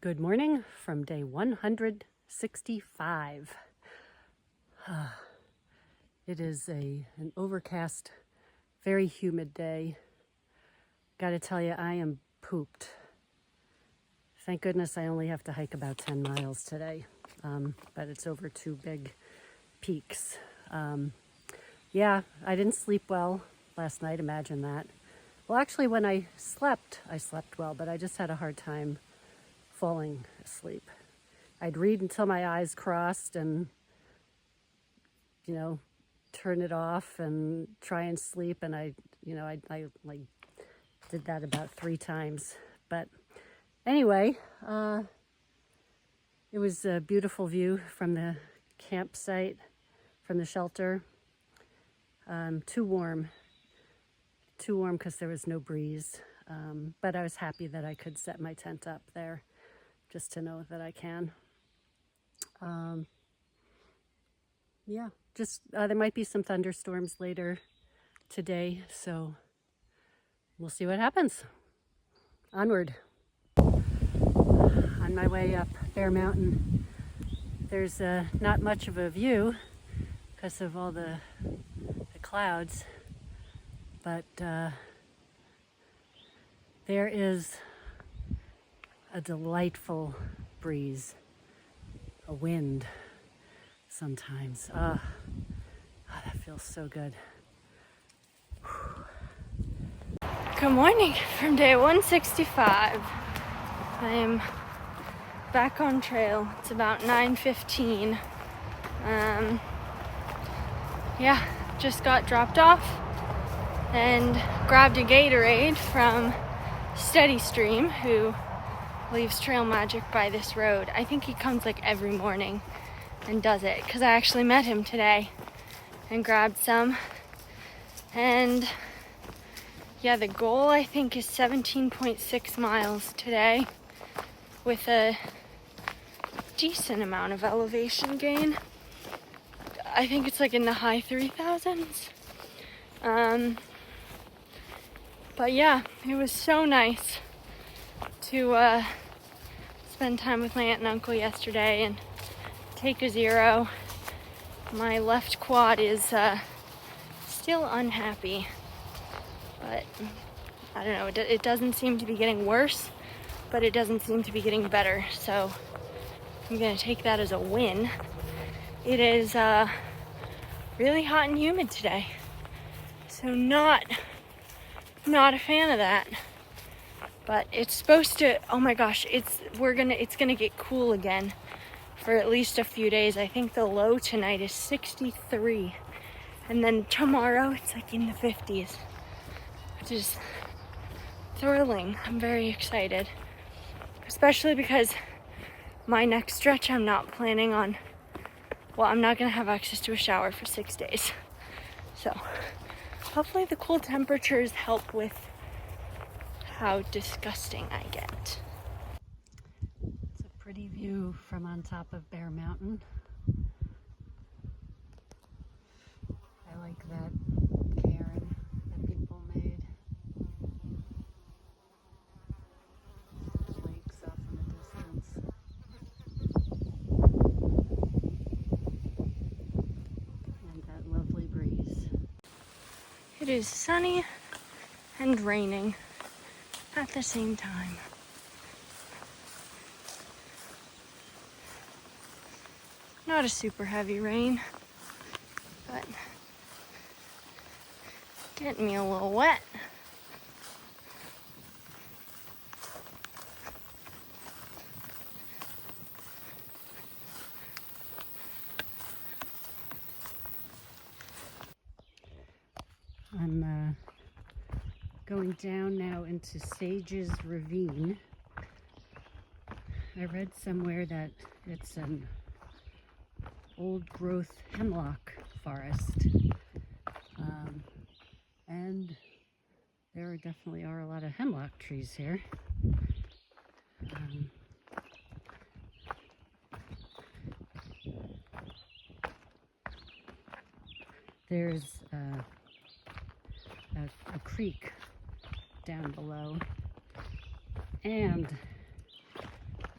Good morning from day 165. It is an overcast, very humid day. Gotta tell you, I am pooped. Thank goodness I only have to hike about 10 miles today, but it's over two big peaks. Yeah, I didn't sleep well last night, imagine that. Well, actually, when I slept well, but I just had a hard time falling asleep. I'd read until my eyes crossed and, turn it off and try and sleep. And I like did that about 3 times. But anyway, it was a beautiful view from the campsite, from the shelter. Too warm because there was no breeze. But I was happy that I could set my tent up there just to know that I can. There might be some thunderstorms later today, so we'll see what happens. Onward. On my way up Bear Mountain, there's not much of a view because of all the clouds, but there is a delightful breeze, a wind sometimes. That feels so good. Good morning from day 165. I am back on trail. It's about 9:15. Just got dropped off and grabbed a Gatorade from Steady Stream, who leaves Trail Magic by this road. I think he comes like every morning and does it, because I actually met him today and grabbed some. And yeah, the goal I think is 17.6 miles today with a decent amount of elevation gain. I think it's like in the high 3,000s. But yeah, it was so nice to spend time with my aunt and uncle yesterday and take a zero. My left quad is still unhappy, but I don't know, it doesn't seem to be getting worse, but it doesn't seem to be getting better, so I'm gonna take that as a win. It is really hot and humid today, so not a fan of that. But it's supposed to, oh my gosh, it's gonna get cool again for at least a few days. I think the low tonight is 63, and then tomorrow it's like in the 50s, which is thrilling. I'm very excited, especially because my next stretch I'm not planning on, I'm not gonna have access to a shower for 6 days. So hopefully the cool temperatures help with how disgusting I get. It's a pretty view from on top of Bear Mountain. I like that cairn that people made. Lakes off in the distance. And that lovely breeze. It is sunny and raining at the same time. Not a super heavy rain, but getting me a little wet. I'm going down now into Sage's Ravine. I read somewhere that it's an old growth hemlock forest, and there definitely are a lot of hemlock trees here. There's a creek down below, and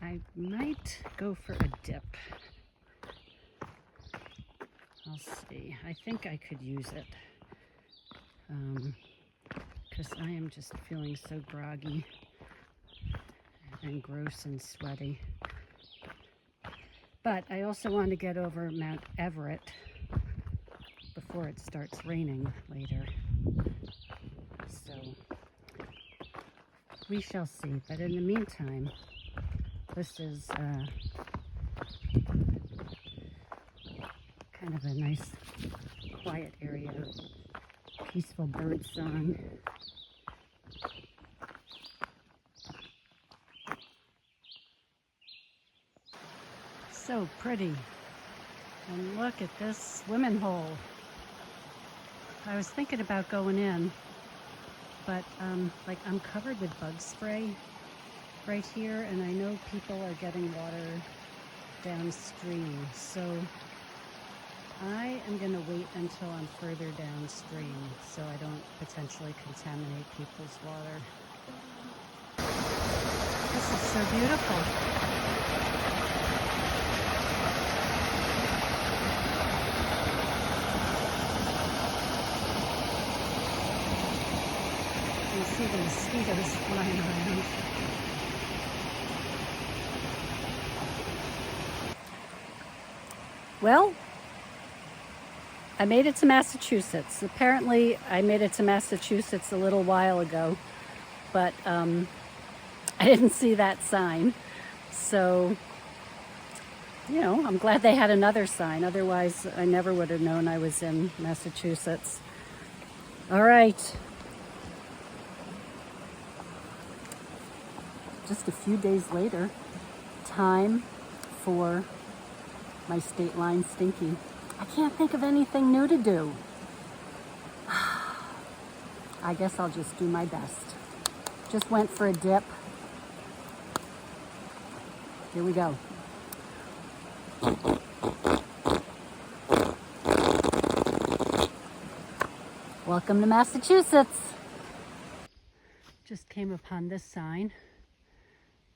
I might go for a dip. I'll see. I think I could use it. Because I am just feeling so groggy and gross and sweaty. But I also want to get over Mount Everett before it starts raining later. So we shall see. But in the meantime, this is kind of a nice quiet area, peaceful bird song. So pretty. And look at this swimming hole. I was thinking about going in, but like I'm covered with bug spray right here, and I know people are getting water downstream, so I am going to wait until I'm further downstream so I don't potentially contaminate people's water. This is so beautiful. You see the mosquitoes flying around. Well, I made it to Massachusetts. Apparently, I made it to Massachusetts a little while ago, but I didn't see that sign. So, you know, I'm glad they had another sign. Otherwise, I never would have known I was in Massachusetts. All right. Just a few days later, time for my state line stinky. I can't think of anything new to do. I guess I'll just do my best. Just went for a dip. Here we go. Welcome to Massachusetts. Just came upon this sign.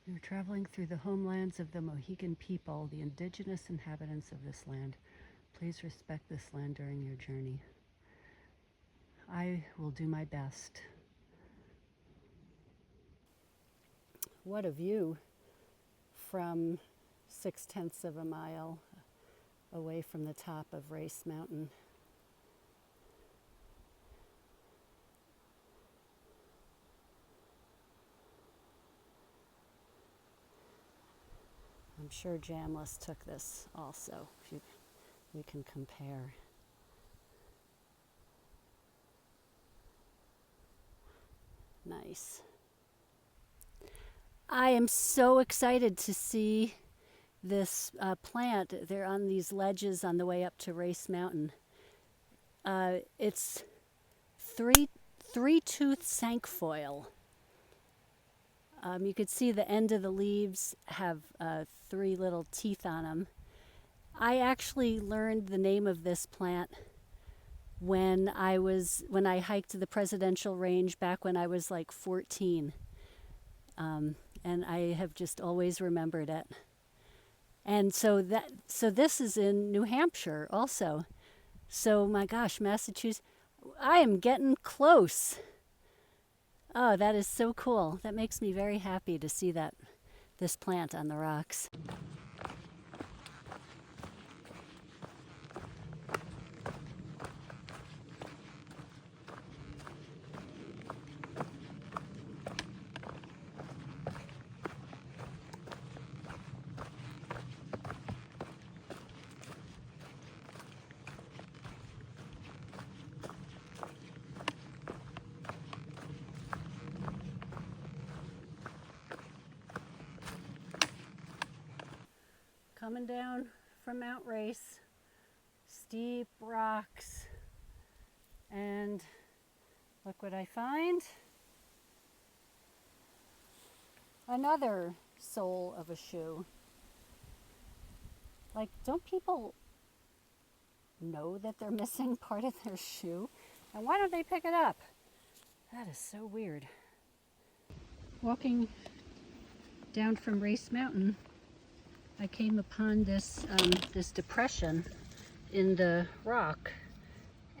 We were traveling through the homelands of the Mohegan people, the indigenous inhabitants of this land. Please respect this land during your journey. I will do my best. What a view from 0.6 of a mile away from the top of Race Mountain. I'm sure Jamless took this also. We can compare. Nice. I am so excited to see this plant. They're on these ledges on the way up to Race Mountain. It's three-tooth cinquefoil. You could see the end of the leaves have 3 little teeth on them. I actually learned the name of this plant when I hiked the Presidential Range back when I was like 14. And I have just always remembered it. And so this is in New Hampshire also. So my gosh, Massachusetts, I am getting close. Oh, that is so cool. That makes me very happy to see this plant on the rocks. Coming down from Mount Race, steep rocks, and look what I find. Another sole of a shoe. Like, don't people know that they're missing part of their shoe? And why don't they pick it up? That is so weird. Walking down from Race Mountain, I came upon this this depression in the rock,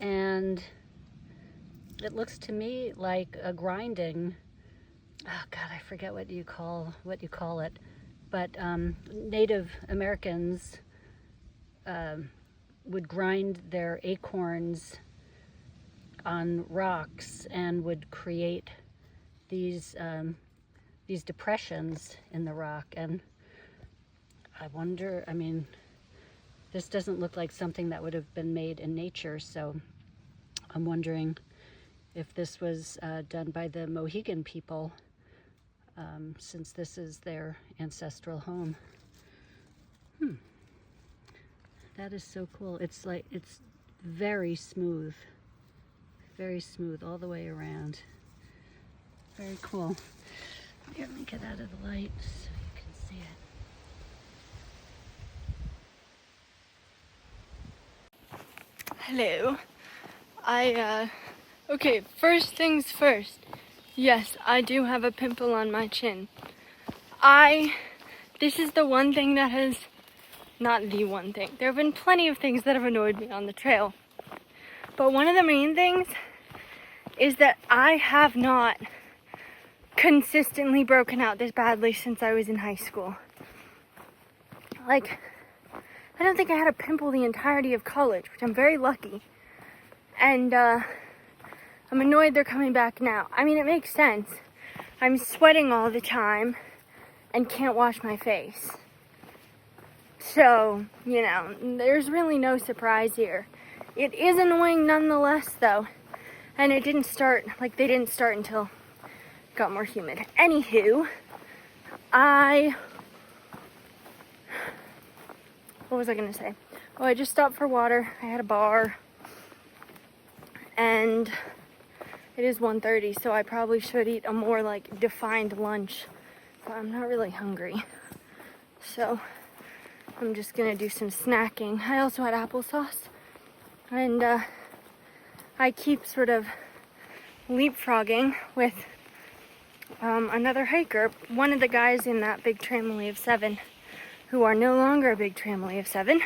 and it looks to me like a grinding. Oh God, I forget what you call it, but Native Americans would grind their acorns on rocks and would create these depressions in the rock. And I wonder, I mean, this doesn't look like something that would have been made in nature, so I'm wondering if this was done by the Mohegan people, since this is their ancestral home. That is so cool. It's like, it's very smooth all the way around. Very cool. Here, let me get out of the light so you can see it. Hello. Okay, first things first. Yes, I do have a pimple on my chin. This is the one thing that has, not the one thing. There have been plenty of things that have annoyed me on the trail. But one of the main things is that I have not consistently broken out this badly since I was in high school. Like, I don't think I had a pimple the entirety of college, which I'm very lucky. And I'm annoyed they're coming back now. I mean, it makes sense. I'm sweating all the time and can't wash my face. So, you know, there's really no surprise here. It is annoying nonetheless, though. And it didn't start, like, they didn't start until it got more humid. Anywho, what was I gonna say? Oh, I just stopped for water. I had a bar. And it is 1:30, so I probably should eat a more, like, defined lunch. But I'm not really hungry. So I'm just gonna do some snacking. I also had applesauce. And I keep sort of leapfrogging with another hiker. One of the guys in that big family of 7 who are no longer a big family of 7.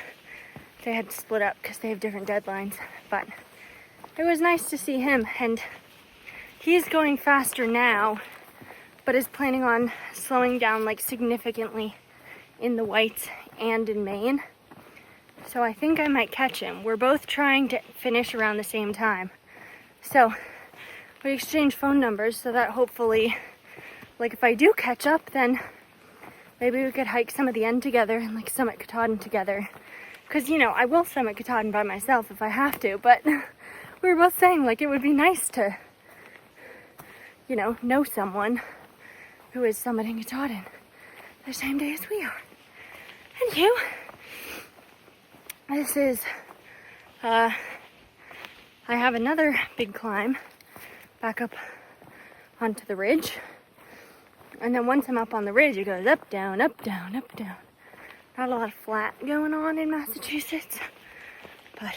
They had to split up because they have different deadlines. But it was nice to see him, and he's going faster now, but is planning on slowing down, like, significantly in the Whites and in Maine. So I think I might catch him. We're both trying to finish around the same time. So we exchange phone numbers so that hopefully, like, if I do catch up, then maybe we could hike some of the end together and, like, summit Katahdin together. Because, you know, I will summit Katahdin by myself if I have to, but we were both saying, like, it would be nice to, you know someone who is summiting Katahdin the same day as we are. And you? This is, I have another big climb back up onto the ridge. And then once I'm up on the ridge, it goes up, down, up, down, up, down. Not a lot of flat going on in Massachusetts, but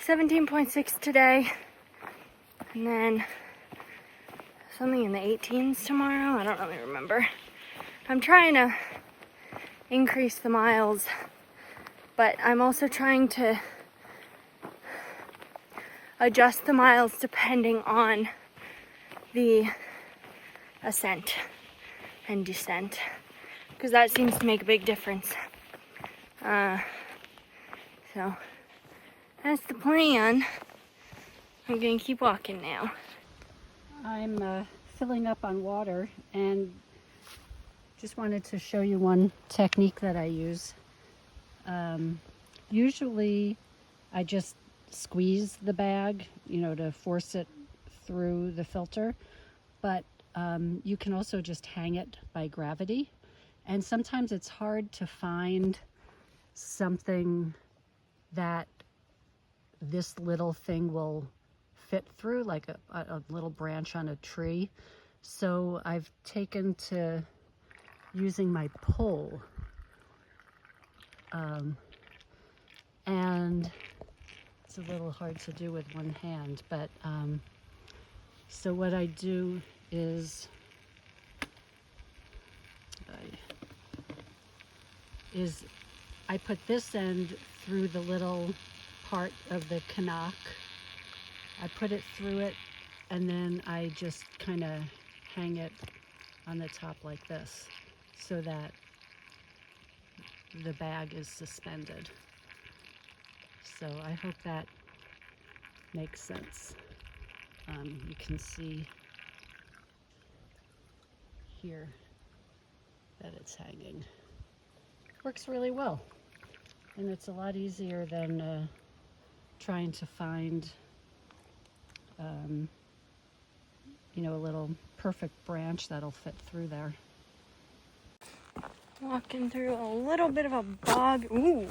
17.6 today, and then something in the 18s tomorrow. I don't really remember. I'm trying to increase the miles, but I'm also trying to adjust the miles depending on the ascent and descent, because that seems to make a big difference. So that's the plan. I'm gonna keep walking now. I'm filling up on water, and just wanted to show you one technique that I use. Usually I just squeeze the bag, you know, to force it through the filter, but you can also just hang it by gravity. And sometimes it's hard to find something that this little thing will fit through, like a little branch on a tree. So I've taken to using my pole, and it's a little hard to do with one hand, but so what I do is is I put this end through the little part of the cannock. I put it through it, and then I just kind of hang it on the top like this so that the bag is suspended. So I hope that makes sense. You can see here that it's hanging. Works really well, and it's a lot easier than trying to find a little perfect branch that'll fit through there. Walking through a little bit of a bog. Ooh.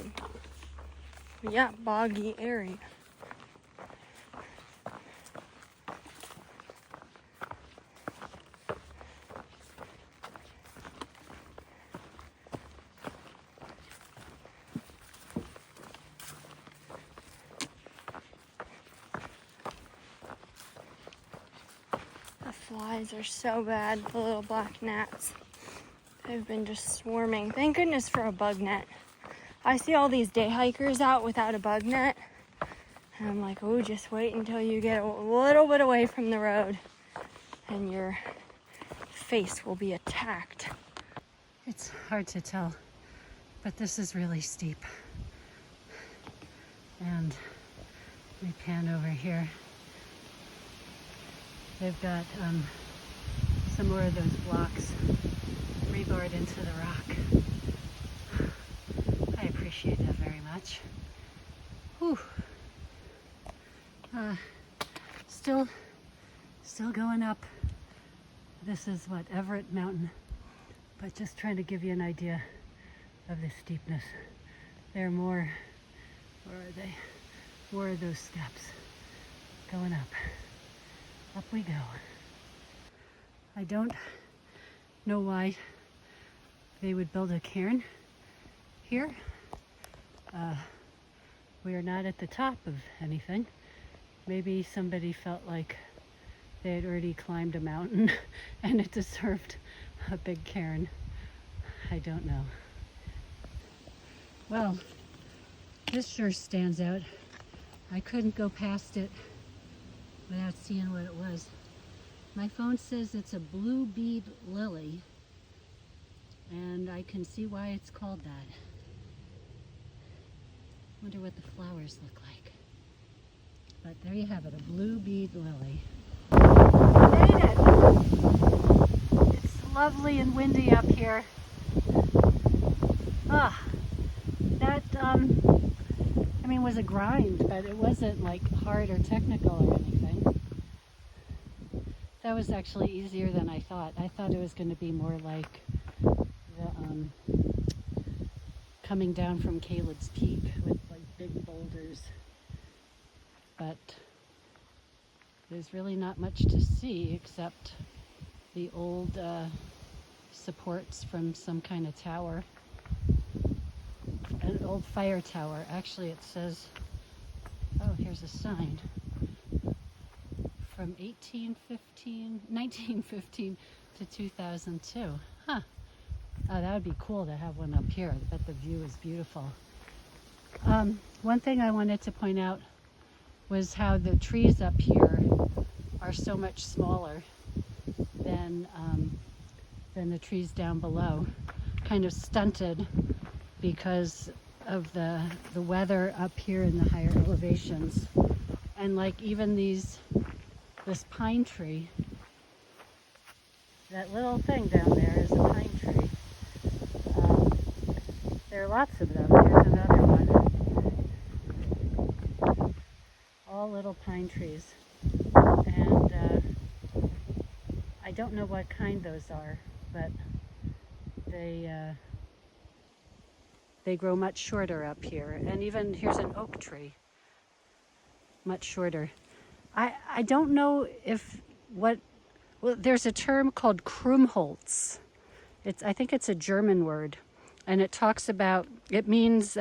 Yeah, boggy area. The flies are so bad, the little black gnats. They've been just swarming. Thank goodness for a bug net. I see all these day hikers out without a bug net. And I'm like, oh, just wait until you get a little bit away from the road and your face will be attacked. It's hard to tell, but this is really steep. And we pan over here. They've got some more of those blocks rebarred into the rock. I appreciate that very much. Whew. Still going up. This is what, Everett Mountain, but just trying to give you an idea of the steepness. There are more, where are they? More of those steps going up. Up we go. I don't know why they would build a cairn here. We are not at the top of anything. Maybe somebody felt like they had already climbed a mountain and it deserved a big cairn. I don't know. Well, this sure stands out. I couldn't go past it without seeing what it was. My phone says it's a blue bead lily, and I can see why it's called that. Wonder what the flowers look like. But there you have it, a blue bead lily. Made it! It's lovely and windy up here. That was a grind, but it wasn't like hard or technical or anything. That was actually easier than I thought. I thought it was going to be more like the coming down from Caleb's Peak with like big boulders. But there's really not much to see except the old supports from some kind of tower. An old fire tower. Actually, it says, oh, here's a sign. From 1915 to 2002. Huh. Oh, that would be cool to have one up here. I bet the view is beautiful. One thing I wanted to point out was how the trees up here are so much smaller than the trees down below. Kind of stunted because of the weather up here in the higher elevations. And like even this pine tree, that little thing down there is a pine tree. There are lots of them. Here's another one. All little pine trees. And I don't know what kind those are, but they grow much shorter up here. And even here's an oak tree, much shorter. I don't know there's a term called Krummholz. I think it's a German word, and it talks about, it means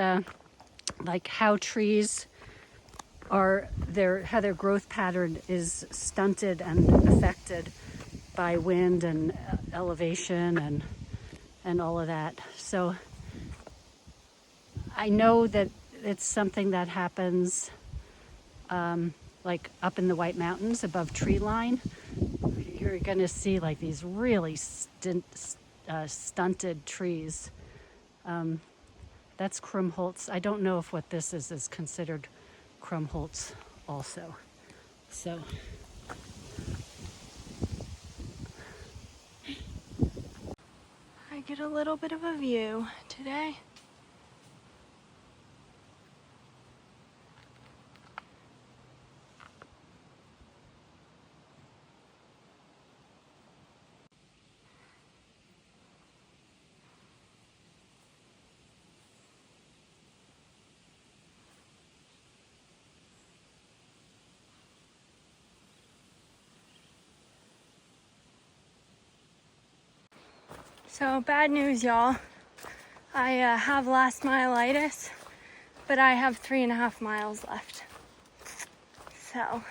like how trees how their growth pattern is stunted and affected by wind and elevation and all of that. So I know that it's something that happens like up in the White Mountains above tree line. You're going to see like these really stunted trees. That's Krumholtz. I don't know if what this is considered Krumholtz also. So I get a little bit of a view today. So bad news, y'all. I have last mileitis, but I have 3.5 miles left. So,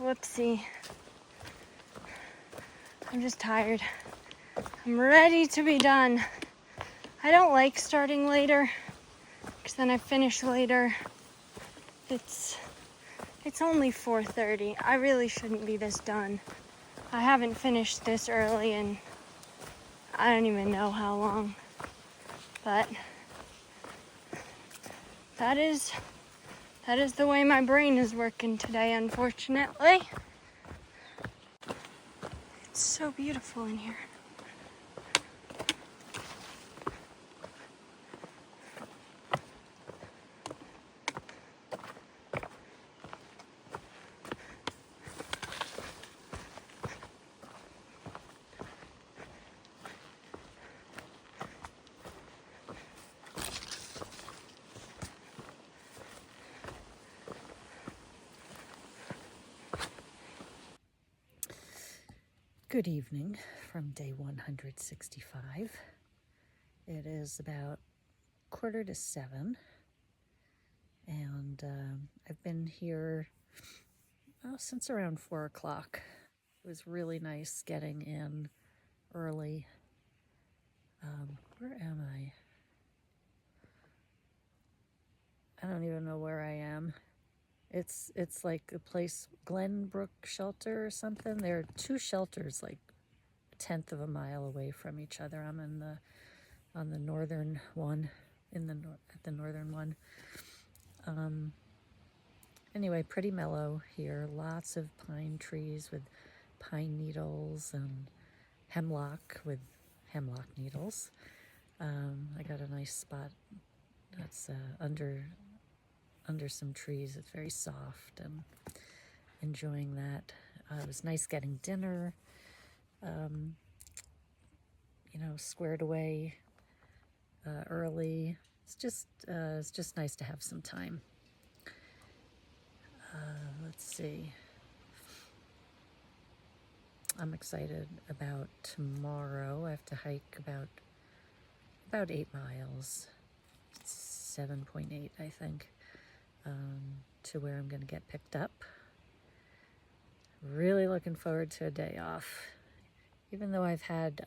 whoopsie. I'm just tired. I'm ready to be done. I don't like starting later, because then I finish later. It's only 4:30. I really shouldn't be this done. I haven't finished this early and I don't even know how long. But that is the way my brain is working today, unfortunately. It's so beautiful in here. good evening from day 165. It is about 6:45, and I've been here since around 4 o'clock. It was really nice getting in early. Where am I? I don't even know where I am. It's like a place, Glenbrook Shelter or something. There are two shelters like 1/10 of a mile away from each other. I'm on the northern one, at the northern one. Anyway, pretty mellow here. Lots of pine trees with pine needles and hemlock with hemlock needles. I got a nice spot that's under some trees. It's very soft, and enjoying that. It was nice getting dinner, squared away early. It's just nice to have some time. Let's see. I'm excited about tomorrow. I have to hike about 8 miles, 7.8, I think, to where I'm going to get picked up. Really looking forward to a day off, even though I've had,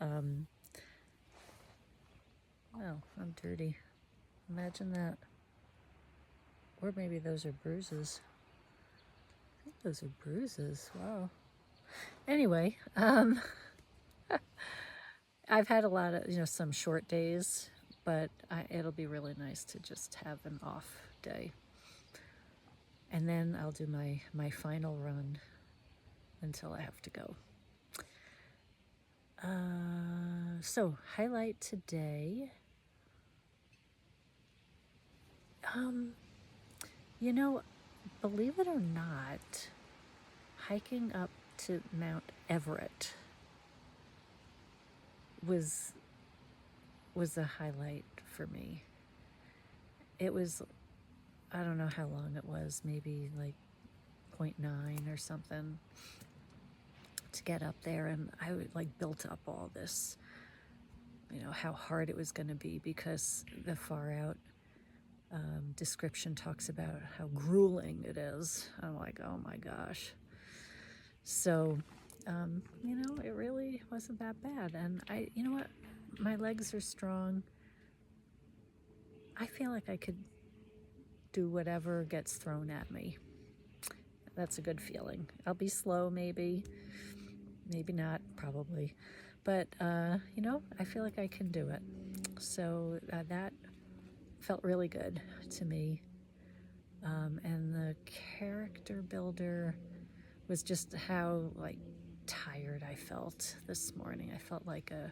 well, I'm dirty. Imagine that. Or maybe those are bruises. I think those are bruises. Wow. Anyway, I've had a lot of, some short days, but it'll be really nice to just have an off day. And then I'll do my final run until I have to go. So, highlight today. Believe it or not, hiking up to Mount Everett was a highlight for me. It was, I don't know how long it was, maybe like 0.9 or something to get up there, and I built up all this, how hard it was going to be, because the far out description talks about how grueling it is. I'm like, oh my gosh. So, it really wasn't that bad. And you know what? My legs are strong. I feel like I could do whatever gets thrown at me. That's a good feeling. I'll be slow, maybe not, probably, but you know, I feel like I can do it. So that felt really good to me. And the character builder was just how like tired I felt this morning. I felt like a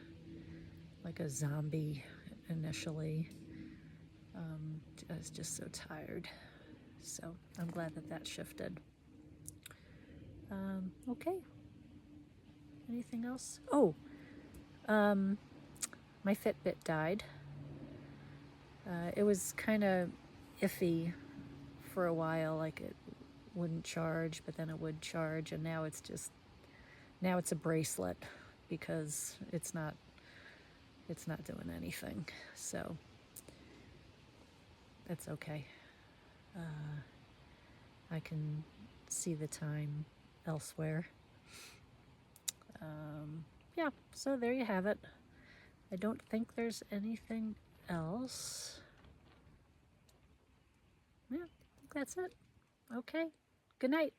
zombie initially. I was just so tired. So I'm glad that shifted. Okay. Anything else? Oh, my Fitbit died. It was kind of iffy for a while, like it wouldn't charge, but then it would charge, and now it's a bracelet because it's not doing anything. So that's okay. I can see the time elsewhere. Yeah, so there you have it. I don't think there's anything else. Yeah, I think that's it. Okay. Good night.